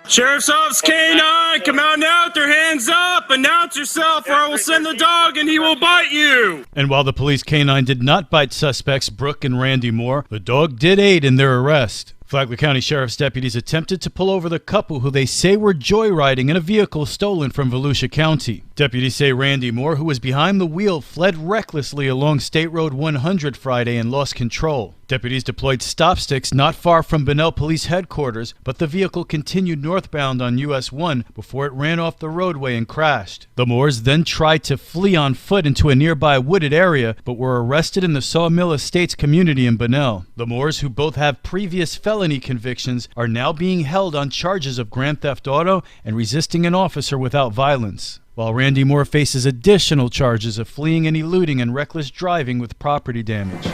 Sheriff's Office K-9, come out now with your hands up. Announce yourself or I will send the dog and he will bite you. And while the police K-9 did not bite suspects Brooke and Randy Moore, the dog did aid in their arrest. Flagler County Sheriff's deputies attempted to pull over the couple who they say were joyriding in a vehicle stolen from Volusia County. Deputies say Randy Moore, who was behind the wheel, fled recklessly along State Road 100 Friday and lost control. Deputies deployed stop sticks not far from Bunnell Police Headquarters, but the vehicle continued northbound on US 1 before it ran off the roadway and crashed. The Moores then tried to flee on foot into a nearby wooded area, but were arrested in the Sawmill Estates community in Bunnell. The Moores, who both have previous felony convictions, are now being held on charges of grand theft auto and resisting an officer without violence, while Randy Moore faces additional charges of fleeing and eluding and reckless driving with property damage.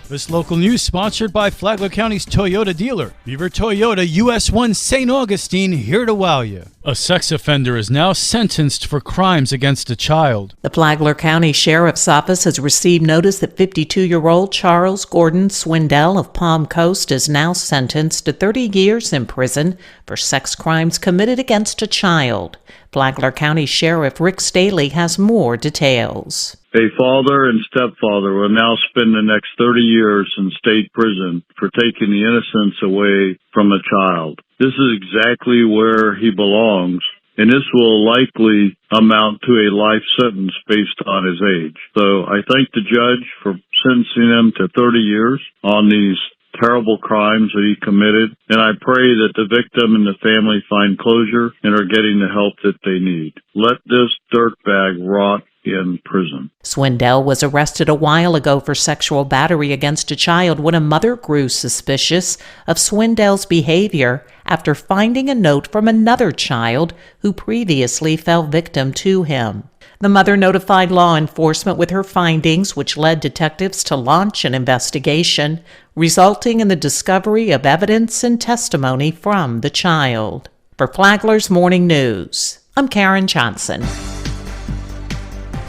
This local news sponsored by Flagler County's Toyota dealer, Beaver Toyota US 1 St. Augustine, here to wow you. A sex offender is now sentenced for crimes against a child. The Flagler County Sheriff's Office has received notice that 52-year-old Charles Gordon Swindell of Palm Coast is now sentenced to 30 years in prison for sex crimes committed against a child. Flagler County Sheriff Rick Staley has more details. A father and stepfather will now spend the next 30 years in state prison for taking the innocence away from a child. This is exactly where he belongs, and this will likely amount to a life sentence based on his age. So I thank the judge for sentencing him to 30 years on these terrible crimes that he committed, and I pray that the victim and the family find closure and are getting the help that they need. Let this dirtbag rot in prison. Swindell was arrested a while ago for sexual battery against a child when a mother grew suspicious of Swindell's behavior after finding a note from another child who previously fell victim to him. The mother notified law enforcement with her findings, which led detectives to launch an investigation, resulting in the discovery of evidence and testimony from the child. For Flagler's Morning News, I'm Karen Johnson.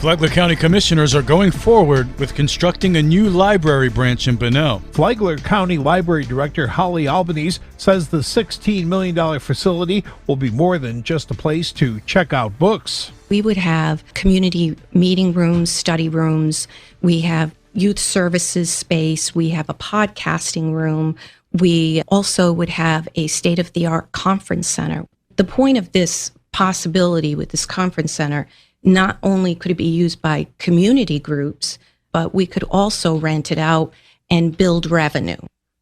Flagler County Commissioners are going forward with constructing a new library branch in Bunnell. Flagler County Library Director Holly Albanese says the $16 million facility will be more than just a place to check out books. We would have community meeting rooms, study rooms. We have youth services space. We have a podcasting room. We also would have a state-of-the-art conference center. The point of this possibility with this conference center, not only could it be used by community groups, but we could also rent it out and build revenue.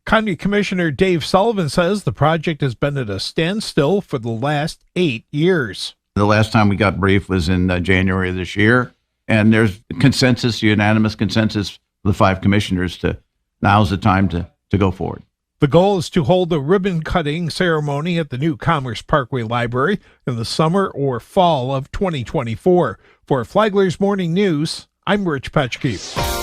County Commissioner Dave Sullivan says the project has been at a standstill for the last 8 years. The last time we got briefed was in January of this year, and there's unanimous consensus for the 5 commissioners to now's the time to go forward. The goal is to hold a ribbon-cutting ceremony at the new Commerce Parkway Library in the summer or fall of 2024. For Flagler's Morning News, I'm Rich Petchke.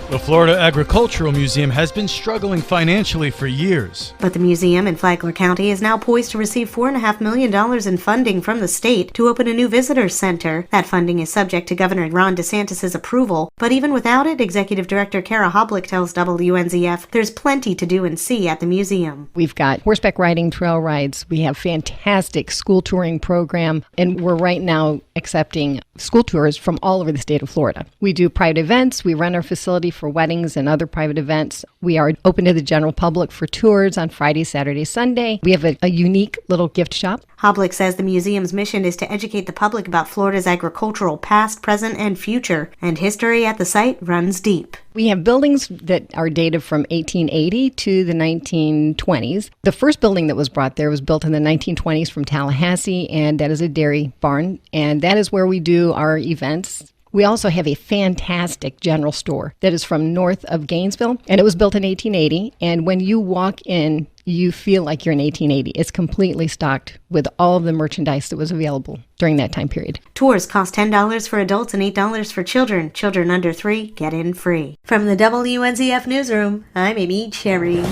The Florida Agricultural Museum has been struggling financially for years. But the museum in Flagler County is now poised to receive $4.5 million in funding from the state to open a new visitor center. That funding is subject to Governor Ron DeSantis' approval, but even without it, Executive Director Kara Hoblick tells WNZF there's plenty to do and see at the museum. We've got horseback riding, trail rides. We have fantastic school touring program, and we're right now accepting school tours from all over the state of Florida. We do private events. We run our facility for weddings and other private events. We are open to the general public for tours on Friday, Saturday, Sunday. We have a unique little gift shop. Hoblick says the museum's mission is to educate the public about Florida's agricultural past, present, and future, and history at the site runs deep. We have buildings that are dated from 1880 to the 1920s. The first building that was brought there was built in the 1920s from Tallahassee, and that is a dairy barn, and that is where we do our events. We also have a fantastic general store that is from north of Gainesville, and it was built in 1880, and when you walk in, you feel like you're in 1880. It's completely stocked with all of the merchandise that was available during that time period. Tours cost $10 for adults and $8 for children. Children under 3 get in free. From the WNZF Newsroom, I'm Amy Cherry.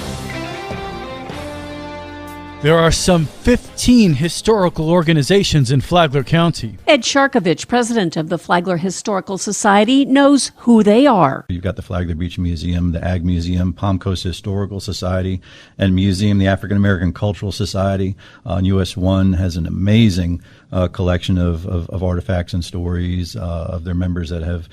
There are some 15 historical organizations in Flagler County. Ed Sharkovich, president of the Flagler Historical Society, knows who they are. You've got the Flagler Beach Museum, the Ag Museum, Palm Coast Historical Society and Museum, the African American Cultural Society. US 1 has an amazing collection of artifacts and stories of their members that have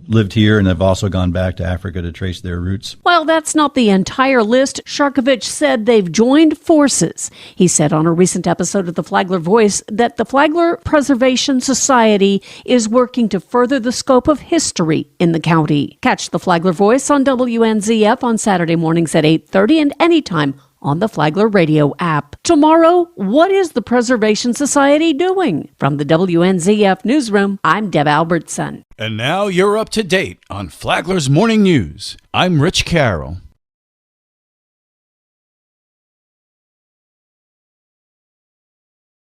lived here and have also gone back to Africa to trace their roots. While that's not the entire list, Sharkovich said they've joined forces. He said on a recent episode of the Flagler Voice that the Flagler Preservation Society is working to further the scope of history in the county. Catch the Flagler Voice on WNZF on Saturday mornings at 8:30 and anytime on the Flagler radio app. Tomorrow, what is the Preservation Society doing? From the WNZF newsroom, I'm Deb Albertson. And now you're up to date on Flagler's Morning News. I'm Rich Carroll.